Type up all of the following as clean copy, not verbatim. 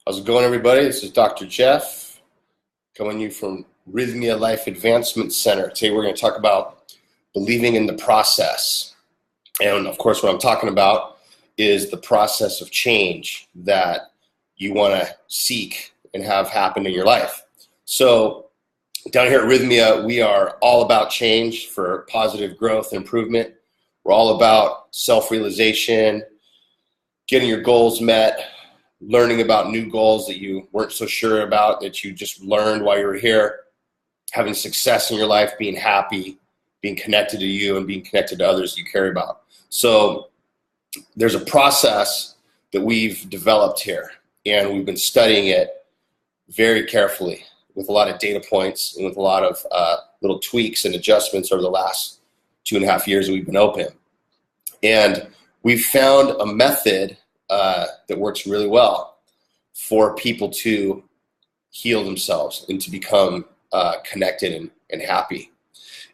How's it going, everybody? This is Dr. Jeff coming to you from Rythmia Life Advancement Center. Today we're going to talk about believing in the process. And of course, what I'm talking about is the process of change that you want to seek and have happen in your life. So down here at Rythmia, we are all about change for positive growth and improvement. We're all about self-realization, getting your goals met, learning about new goals that you weren't so sure about, that you just learned while you were here, having success in your life, being happy, being connected to you, and being connected to others you care about. So there's a process that we've developed here, and we've been studying it very carefully with a lot of data points and with a lot of little tweaks and adjustments over the last 2.5 years that we've been open. And we've found a method that works really well for people to heal themselves and to become connected and happy.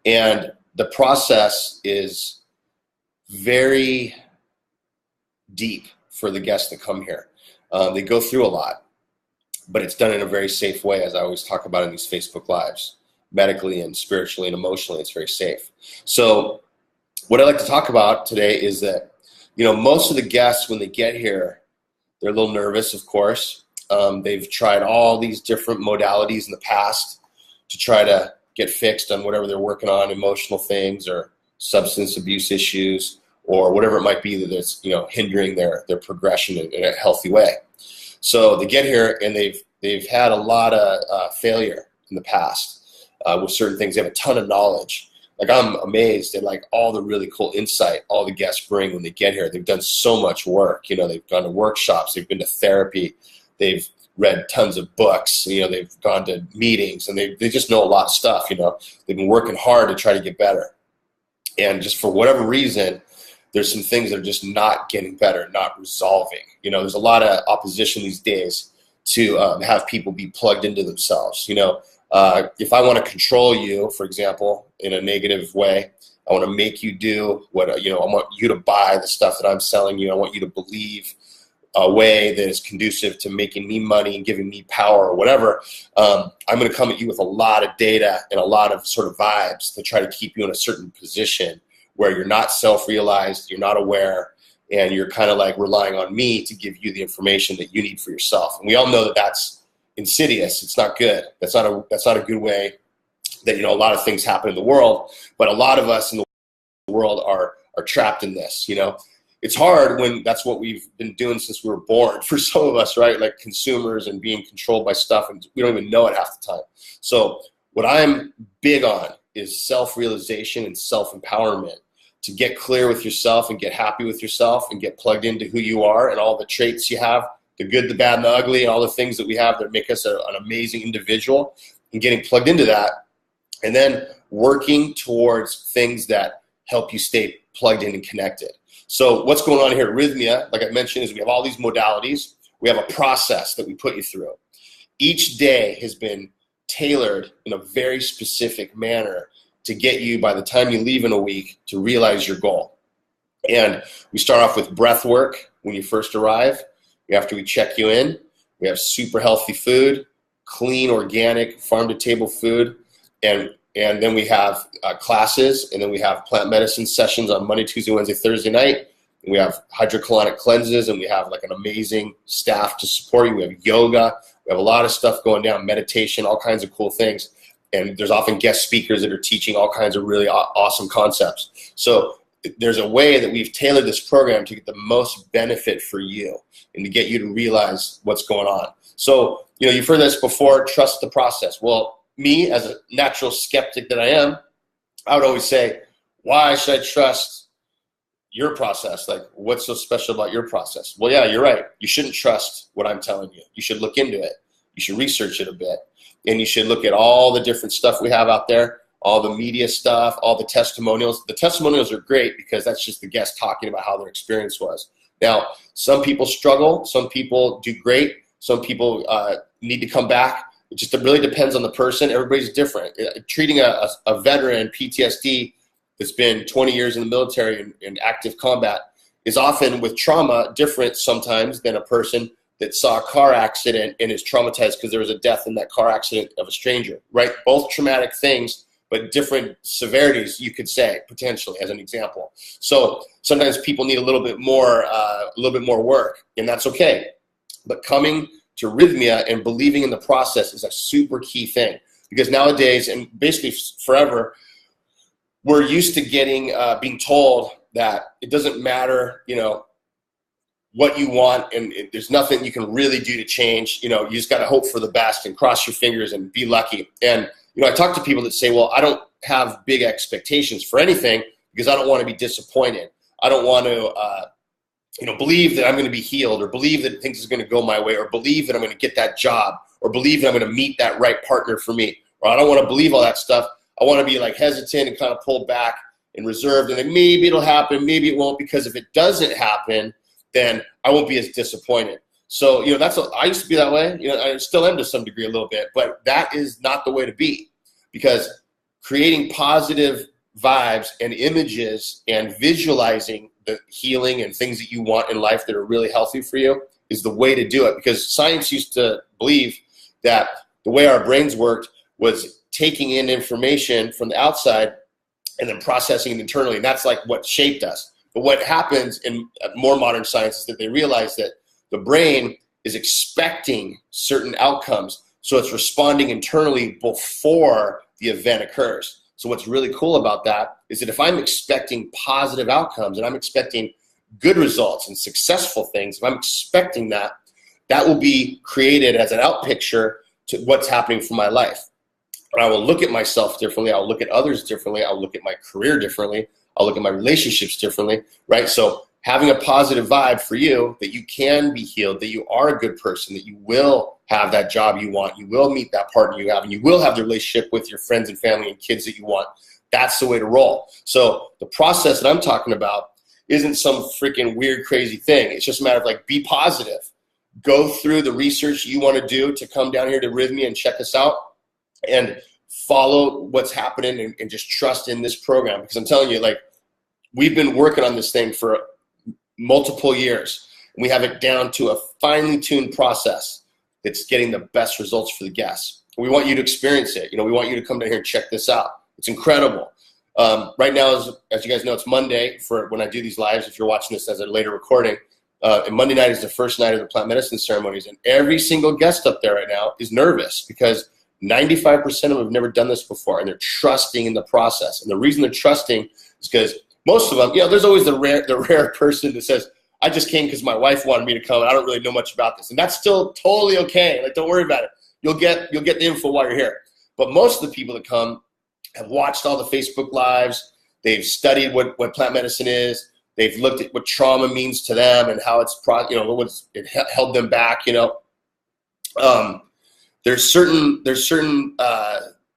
And the process is very deep for the guests that come here. They go through a lot, but it's done in a very safe way, as I always talk about in these Facebook Lives. Medically and spiritually and emotionally, it's very safe. So what I'd like to talk about today is that most of the guests, when they get here, they're a little nervous, of course. They've tried all these different modalities in the past to try to get fixed on whatever they're working on, emotional things or substance abuse issues or whatever it might be that's hindering their progression in a healthy way. So they get here and they've had a lot of failure in the past with certain things. They have a ton of knowledge. Like, I'm amazed at all the really cool insight all the guests bring when they get here. They've done so much work. They've gone to workshops, they've been to therapy, they've read tons of books, they've gone to meetings, and they just know a lot of stuff. They've been working hard to try to get better. And just for whatever reason, there's some things that are just not getting better, not resolving. There's a lot of opposition these days to have people be plugged into themselves. If I want to control you, for example, in a negative way, I want to make you do what, I want you to buy the stuff that I'm selling you. I want you to believe a way that is conducive to making me money and giving me power or whatever. I'm going to come at you with a lot of data and a lot of sort of vibes to try to keep you in a certain position where you're not self-realized, you're not aware, and you're kind of relying on me to give you the information that you need for yourself. And we all know that that's insidious. It's not good. That's not a good way that, a lot of things happen in the world, but a lot of us in the world are trapped in this. It's hard when that's what we've been doing since we were born for some of us, right? Like consumers and being controlled by stuff, and we don't even know it half the time. So what I'm big on is self-realization and self-empowerment, to get clear with yourself and get happy with yourself and get plugged into who you are and all the traits you have, the good, the bad, and the ugly, and all the things that we have that make us an amazing individual, and getting plugged into that, and then working towards things that help you stay plugged in and connected. So what's going on here at Rythmia, like I mentioned, is we have all these modalities. We have a process that we put you through. Each day has been tailored in a very specific manner to get you, by the time you leave in a week, to realize your goal. And we start off with breath work when you first arrive. After we check you in, we have super healthy food, clean, organic, farm-to-table food, and then we have classes, and then we have plant medicine sessions on Monday, Tuesday, Wednesday, Thursday night. And we have hydrocolonic cleanses, and we have an amazing staff to support you. We have yoga. We have a lot of stuff going down, meditation, all kinds of cool things. And there's often guest speakers that are teaching all kinds of really awesome concepts. So there's a way that we've tailored this program to get the most benefit for you and to get you to realize what's going on. So, you've heard this before, trust the process. Well, me, as a natural skeptic that I am, I would always say, why should I trust your process? What's so special about your process? Well, yeah, you're right. You shouldn't trust what I'm telling you. You should look into it. You should research it a bit. And you should look at all the different stuff we have out there, all the media stuff, all the testimonials. The testimonials are great because that's just the guest talking about how their experience was. Now, some people struggle. Some people do great. Some people need to come back. It just really depends on the person. Everybody's different. Treating a veteran PTSD that's been 20 years in the military in active combat is often with trauma different sometimes than a person that saw a car accident and is traumatized because there was a death in that car accident of a stranger, right? Both traumatic things, but different severities, you could say, potentially, as an example. So sometimes people need a little bit more work, and that's okay. But coming to Rythmia and believing in the process is a super key thing, because nowadays, and basically forever, we're used to being told that it doesn't matter, what you want, and there's nothing you can really do to change. You just got to hope for the best and cross your fingers and be lucky. And I talk to people that say, well, I don't have big expectations for anything because I don't want to be disappointed. I don't want to, believe that I'm going to be healed, or believe that things are going to go my way, or believe that I'm going to get that job, or believe that I'm going to meet that right partner for me. Or I don't want to believe all that stuff. I want to be like hesitant and kind of pulled back and reserved, and then maybe it'll happen, maybe it won't, because if it doesn't happen, then I won't be as disappointed. So, that's what I used to be that way. I still am to some degree a little bit, but that is not the way to be, because creating positive vibes and images and visualizing the healing and things that you want in life that are really healthy for you is the way to do it. Because science used to believe that the way our brains worked was taking in information from the outside and then processing it internally. And that's like what shaped us. But what happens in more modern science is that they realize that the brain is expecting certain outcomes. So it's responding internally before the event occurs. So what's really cool about that is that if I'm expecting positive outcomes and I'm expecting good results and successful things, if I'm expecting that, that will be created as an out picture to what's happening for my life. And I will look at myself differently. I'll look at others differently. I'll look at my career differently. I'll look at my relationships differently, right? So having a positive vibe for you, that you can be healed, that you are a good person, that you will have that job you want, you will meet that partner you have, and you will have the relationship with your friends and family and kids that you want. That's the way to roll. So the process that I'm talking about isn't some freaking weird, crazy thing. It's just a matter of be positive. Go through the research you want to do to come down here to Rythmia and check us out, and follow what's happening and just trust in this program. Because I'm telling you, we've been working on this thing for multiple years. And we have it down to a finely tuned process that's getting the best results for the guests. We want you to experience it. We want you to come down here and check this out. It's incredible. Right now, as you guys know, it's Monday for when I do these lives. If you're watching this as a later recording, and Monday night is the first night of the plant medicine ceremonies. And every single guest up there right now is nervous because 95% of them have never done this before, and they're trusting in the process. And the reason they're trusting is because most of them, there's always the rare person that says, I just came because my wife wanted me to come, and I don't really know much about this. And that's still totally okay. Don't worry about it. You'll get the info while you're here. But most of the people that come have watched all the Facebook lives. They've studied what plant medicine is. They've looked at what trauma means to them and how it held them back. There's certain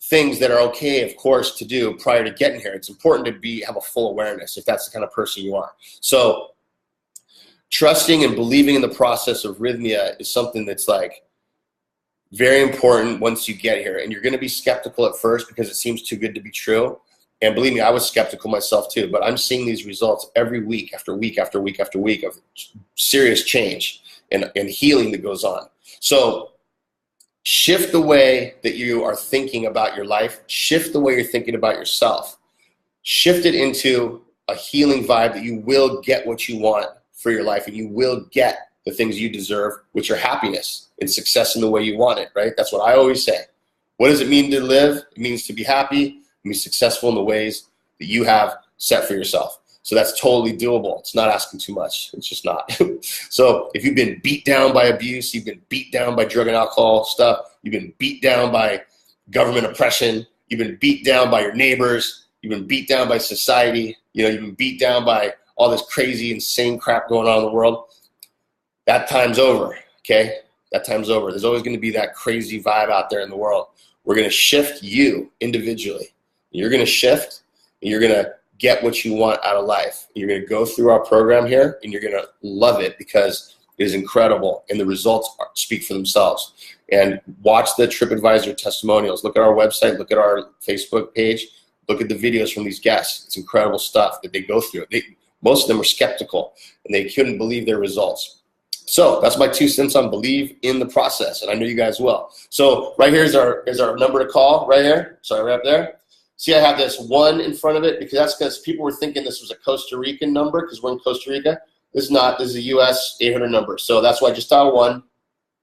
things that are okay, of course, to do prior to getting here. It's important to have a full awareness if that's the kind of person you are. So trusting and believing in the process of Rythmia is something that's very important once you get here. And you're going to be skeptical at first because it seems too good to be true. And believe me, I was skeptical myself too, but I'm seeing these results every week after week after week after week of serious change and healing that goes on. So shift the way that you are thinking about your life. Shift the way you're thinking about yourself. Shift it into a healing vibe that you will get what you want for your life, and you will get the things you deserve, which are happiness and success in the way you want it, right? That's what I always say. What does it mean to live? It means to be happy and be successful in the ways that you have set for yourself. So that's totally doable. It's not asking too much. It's just not. So if you've been beat down by abuse, you've been beat down by drug and alcohol stuff, you've been beat down by government oppression, you've been beat down by your neighbors, you've been beat down by society, you've been beat down by all this crazy, insane crap going on in the world, that time's over, okay? That time's over. There's always going to be that crazy vibe out there in the world. We're going to shift you individually. You're going to shift, and you're going to get what you want out of life. You're going to go through our program here, and you're going to love it because it is incredible, and the results speak for themselves. And watch the TripAdvisor testimonials. Look at our website. Look at our Facebook page. Look at the videos from these guests. It's incredible stuff that they go through. Most of them were skeptical, and they couldn't believe their results. So that's my 2 cents on believe in the process, and I know you guys will. So right here is our number to call right here. Sorry, right up there. See, I have this 1 in front of it because people were thinking this was a Costa Rican number because we're in Costa Rica. This is not. This is a U.S. 800 number. So that's why I just dial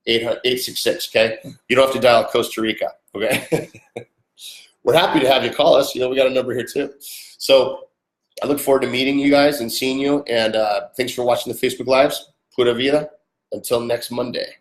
1-866. Okay, you don't have to dial Costa Rica. Okay, we're happy to have you call us. You know, we got a number here too. So I look forward to meeting you guys and seeing you. And thanks for watching the Facebook Lives. Pura vida. Until next Monday.